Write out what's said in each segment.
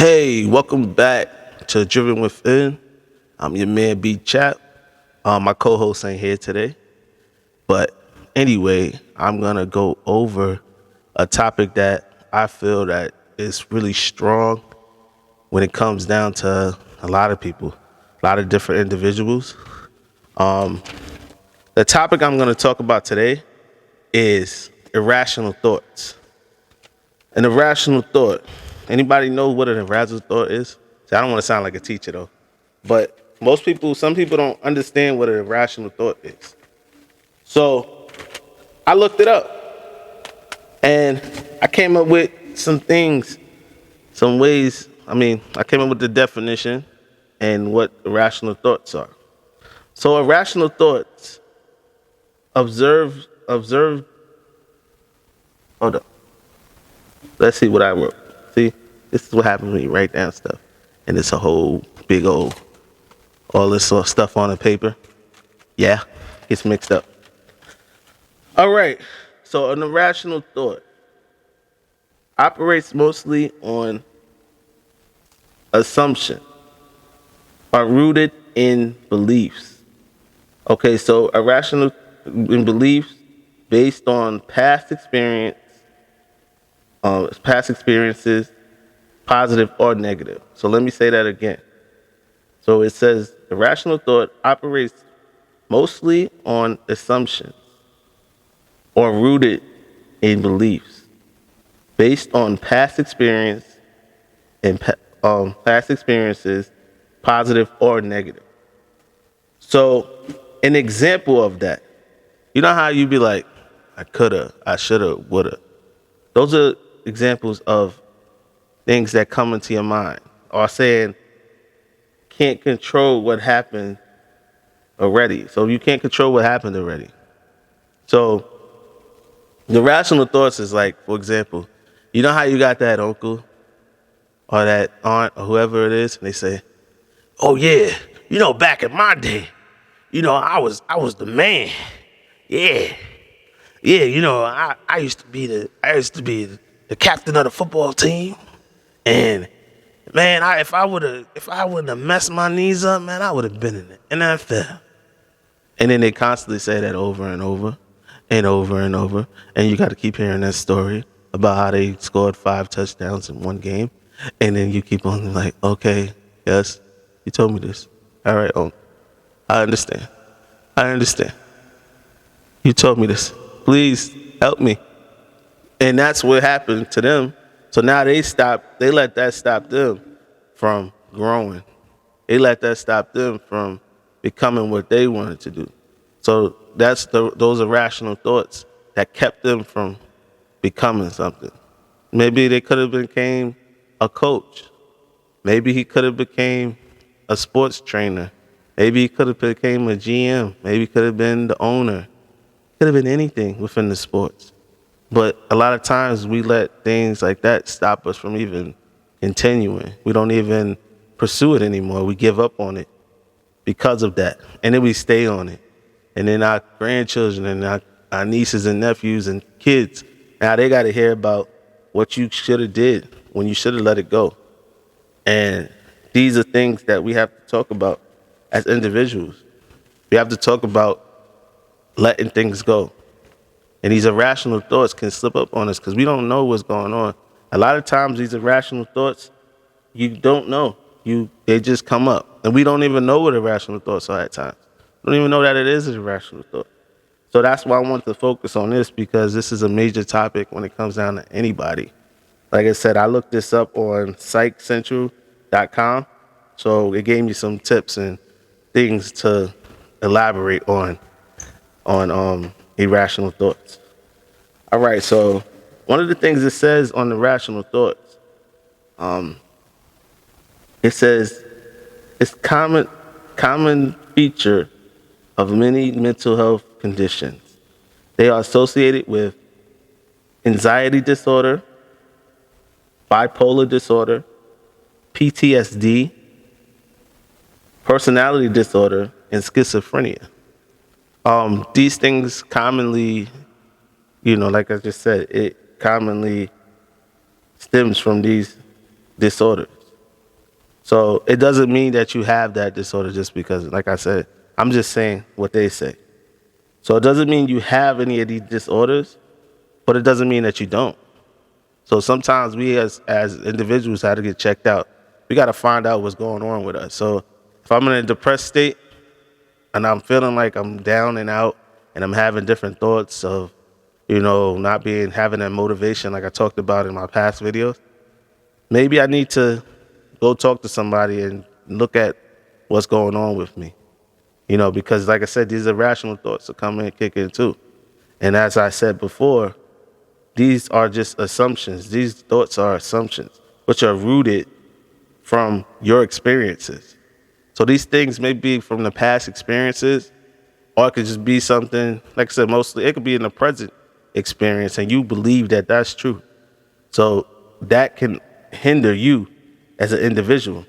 Hey, welcome back to Driven Within. I'm your man B Chap. My co-host ain't here today, but anyway, I'm gonna go over a topic that I feel that is really strong when it comes down to a lot of people, a lot of different individuals. The topic I'm gonna talk about today is irrational thoughts. An irrational thought. Anybody know what an irrational thought is? See, I don't want to sound like a teacher though, but some people don't understand what an irrational thought is. So I looked it up and I came up with some things, some ways. I came up with the definition and what irrational thoughts are. So irrational thoughts observe. Hold up. Let's see what I wrote. See, this is what happens when you write down stuff. And it's a whole big old, all this sort of stuff on the paper. Yeah, gets mixed up. All right, so an irrational thought operates mostly on assumption, are rooted in beliefs. Okay, so irrational in beliefs based on past experiences, positive or negative. So let me say that again. So it says irrational thought operates mostly on assumptions or rooted in beliefs based on past experiences, positive or negative. So an example of that, you know how you be like, I coulda, I shoulda, woulda. Those are examples of things that come into your mind, or saying can't control what happened already. So you can't control what happened already. So the rational thoughts is like, for example, you know how you got that uncle or that aunt or whoever it is, and they say, "Oh yeah, back in my day, I was the man. Yeah, yeah, I used to be the captain of the football team, and man, if I wouldn't have messed my knees up, man, I would have been in the NFL." And then they constantly say that over and over and over and over, and you got to keep hearing that story about how they scored 5 touchdowns in one game, and then you keep on like, okay, yes, you told me this. All right, I understand. I understand. You told me this. Please help me. And that's what happened to them. So now they let that stop them from growing. They let that stop them from becoming what they wanted to do. So that's those irrational thoughts that kept them from becoming something. Maybe they could have became a coach. Maybe he could have became a sports trainer. Maybe he could have became a GM. Maybe he could have been the owner. Could have been anything within the sports. But a lot of times we let things like that stop us from even continuing. We don't even pursue it anymore. We give up on it because of that. And then we stay on it. And then our grandchildren and our nieces and nephews and kids, now they got to hear about what you should have did when you should have let it go. And these are things that we have to talk about as individuals. We have to talk about letting things go. And these irrational thoughts can slip up on us because we don't know what's going on. A lot of times these irrational thoughts, you don't know. They just come up. And we don't even know what irrational thoughts are at times. We don't even know that it is an irrational thought. So that's why I want to focus on this, because this is a major topic when it comes down to anybody. Like I said, I looked this up on psychcentral.com. So it gave me some tips and things to elaborate on irrational thoughts. All right, so one of the things it says on irrational thoughts, it says it's common feature of many mental health conditions. They are associated with anxiety disorder, bipolar disorder, PTSD, personality disorder, and schizophrenia. These things commonly, like I just said, it commonly stems from these disorders. So it doesn't mean that you have that disorder just because, like I said, I'm just saying what they say. So it doesn't mean you have any of these disorders, but it doesn't mean that you don't. So sometimes we as individuals have to get checked out. We got to find out what's going on with us. So if I'm in a depressed state and I'm feeling like I'm down and out and I'm having different thoughts of, not having that motivation like I talked about in my past videos, maybe I need to go talk to somebody and look at what's going on with me. Because like I said, these irrational thoughts are coming and kicking too. And as I said before, these are just assumptions. These thoughts are assumptions, which are rooted from your experiences. So these things may be from the past experiences, or it could just be something, like I said, mostly it could be in the present experience, and you believe that that's true. So that can hinder you as an individual.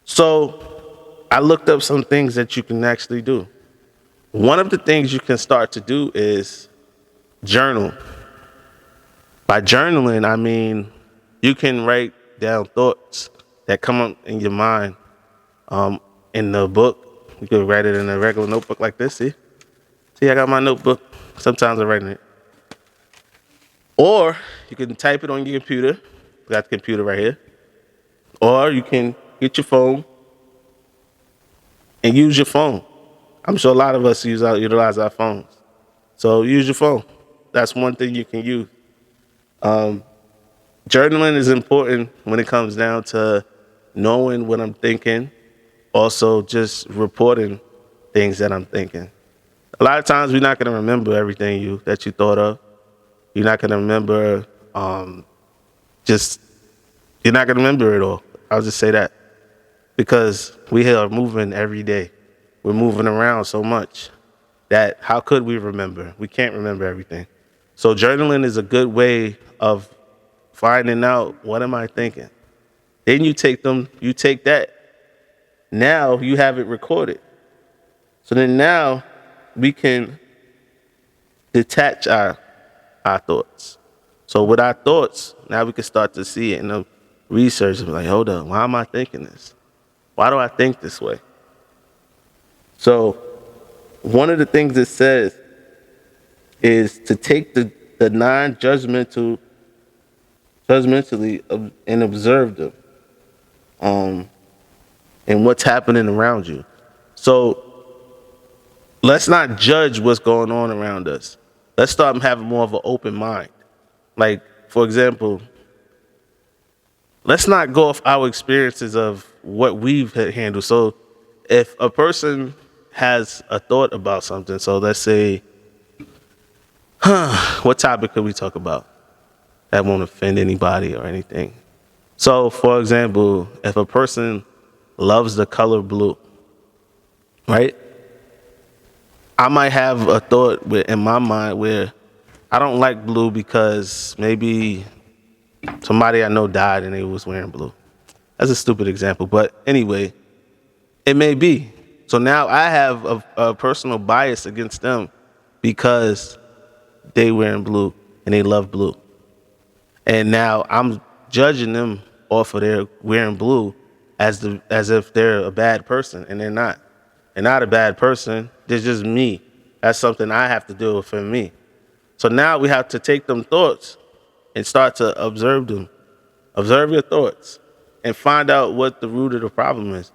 So I looked up some things that you can actually do. One of the things you can start to do is journal. By journaling, I mean you can write down thoughts that come up in your mind in the book. You could write it in a regular notebook like this. See, I got my notebook. Sometimes I write in it. Or you can type it on your computer. Got the computer right here. Or you can get your phone and use your phone. I'm sure a lot of us utilize our phones. So use your phone. That's one thing you can use. Journaling is important when it comes down to knowing what I'm thinking, also just reporting things that I'm thinking. A lot of times we're not going to remember everything that you thought of. You're not going to remember you're not going to remember it all. I'll just say that. Because we are moving every day. We're moving around so much that how could we remember? We can't remember everything. So journaling is a good way of finding out, what am I thinking? Then you take that. Now you have it recorded. So then now we can detach our thoughts. So with our thoughts, now we can start to see it in the research and be like, hold up, why am I thinking this? Why do I think this way? So one of the things it says is to take the non-judgmentally and observe them and what's happening around you. So let's not judge what's going on around us. Let's start having more of an open mind. Like, for example, let's not go off our experiences of what we've handled. So if a person has a thought about something, so let's say, what topic could we talk about that won't offend anybody or anything? So, for example, if a person loves the color blue, right? I might have a thought in my mind where I don't like blue because maybe somebody I know died and they was wearing blue. That's a stupid example, but anyway, it may be. So now I have a personal bias against them because they wearing blue and they love blue. And now I'm judging them off of their wearing blue as if they're a bad person, and they're not. They're not a bad person. They're just me. That's something I have to deal with for me. So now we have to take them thoughts and start to observe them. Observe your thoughts and find out what the root of the problem is.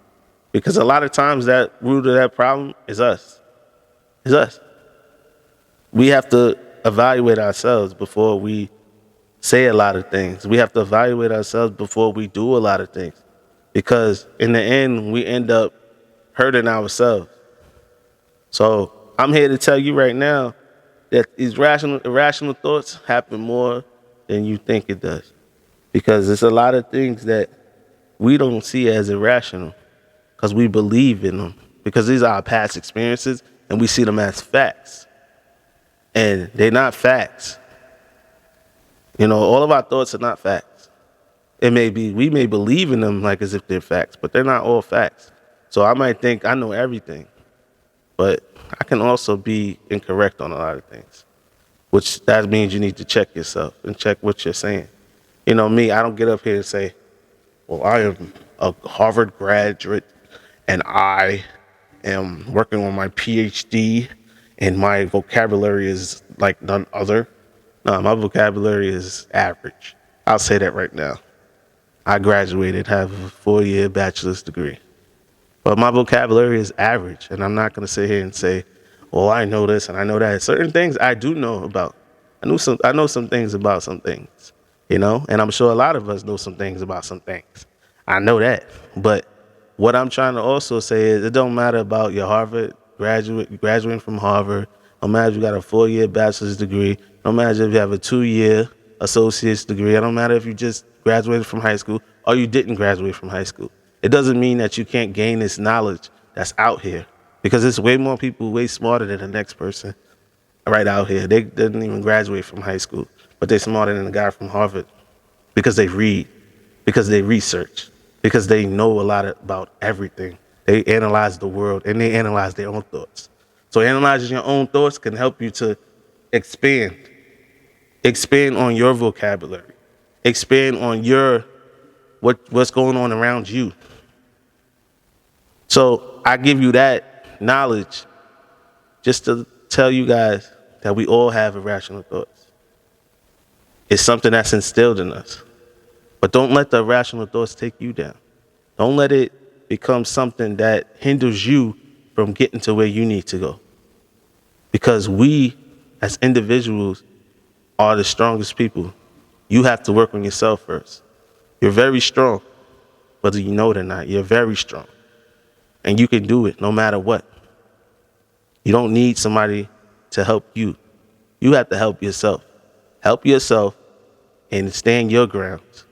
Because a lot of times that root of that problem is us. It's us. We have to evaluate ourselves before we say a lot of things. We have to evaluate ourselves before we do a lot of things. Because in the end, we end up hurting ourselves. So I'm here to tell you right now that these irrational thoughts happen more than you think it does. Because there's a lot of things that we don't see as irrational because we believe in them. Because these are our past experiences and we see them as facts. And they're not facts. All of our thoughts are not facts. We may believe in them like as if they're facts, but they're not all facts. So I might think I know everything, but I can also be incorrect on a lot of things, which that means you need to check yourself and check what you're saying. Me, I don't get up here and say, well, I am a Harvard graduate and I am working on my PhD and my vocabulary is like none other. No, my vocabulary is average. I'll say that right now. I graduated, have a 4-year bachelor's degree. But my vocabulary is average, and I'm not going to sit here and say, "Well, I know this and I know that." Certain things I do know about. I know some things about some things, and I'm sure a lot of us know some things about some things. I know that. But what I'm trying to also say is, it don't matter about your Harvard graduating from Harvard. No matter if you got a 4-year bachelor's degree. No matter if you have a 2-year associate's degree. It don't matter if you just graduated from high school or you didn't graduate from high school. It doesn't mean that you can't gain this knowledge that's out here, because there's way more people way smarter than the next person right out here. They didn't even graduate from high school, but they're smarter than the guy from Harvard because they read, because they research, because they know a lot about everything. They analyze the world and they analyze their own thoughts. So analyzing your own thoughts can help you to expand on your vocabulary, expand on what's going on around you. So I give you that knowledge just to tell you guys that we all have irrational thoughts. It's something that's instilled in us. But don't let the irrational thoughts take you down. Don't let it become something that hinders you from getting to where you need to go. Because we, as individuals, are the strongest people. You have to work on yourself first. You're very strong, whether you know it or not. You're very strong. And you can do it no matter what. You don't need somebody to help you. You have to help yourself. Help yourself and stand your grounds.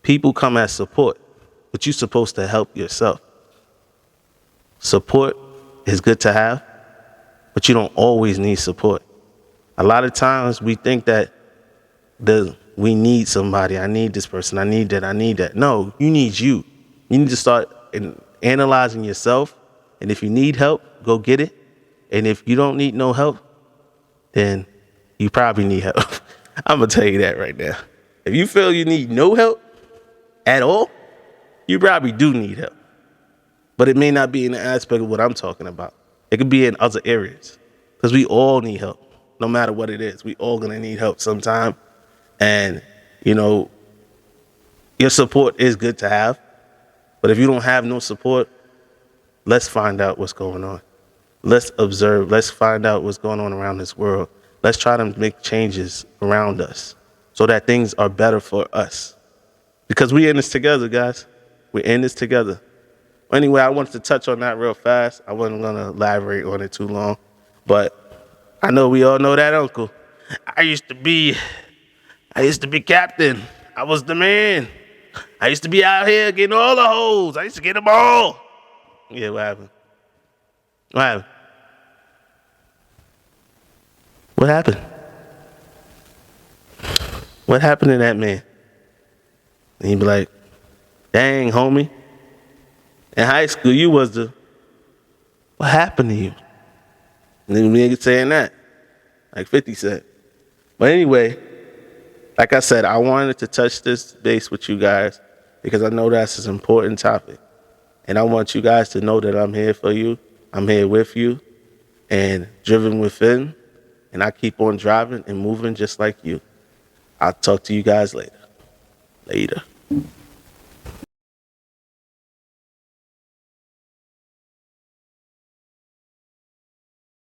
People come as support, but you're supposed to help yourself. Support is good to have, but you don't always need support. A lot of times we think that we need somebody. I need this person. I need that. No, you need you. You need to start analyzing yourself. And if you need help, go get it. And if you don't need no help, then you probably need help. I'm going to tell you that right now. If you feel you need no help at all, you probably do need help. But it may not be in the aspect of what I'm talking about. It could be in other areas. Because we all need help. No matter what it is, we all going to need help sometime. And, your support is good to have. But if you don't have no support, let's find out what's going on. Let's observe. Let's find out what's going on around this world. Let's try to make changes around us so that things are better for us. Because we're in this together, guys. We're in this together. Anyway, I wanted to touch on that real fast. I wasn't going to elaborate on it too long. But I know we all know that uncle. I used to be captain. I was the man. I used to be out here getting all the hoes. I used to get them all. Yeah, what happened? What happened? What happened? What happened to that man? And he'd be like, dang, homie. In high school, you was what happened to you? And then we ain't saying that, like 50 said. But anyway, like I said, I wanted to touch this base with you guys because I know that's an important topic. And I want you guys to know that I'm here for you. I'm here with you and driven within. And I keep on driving and moving just like you. I'll talk to you guys later. Later.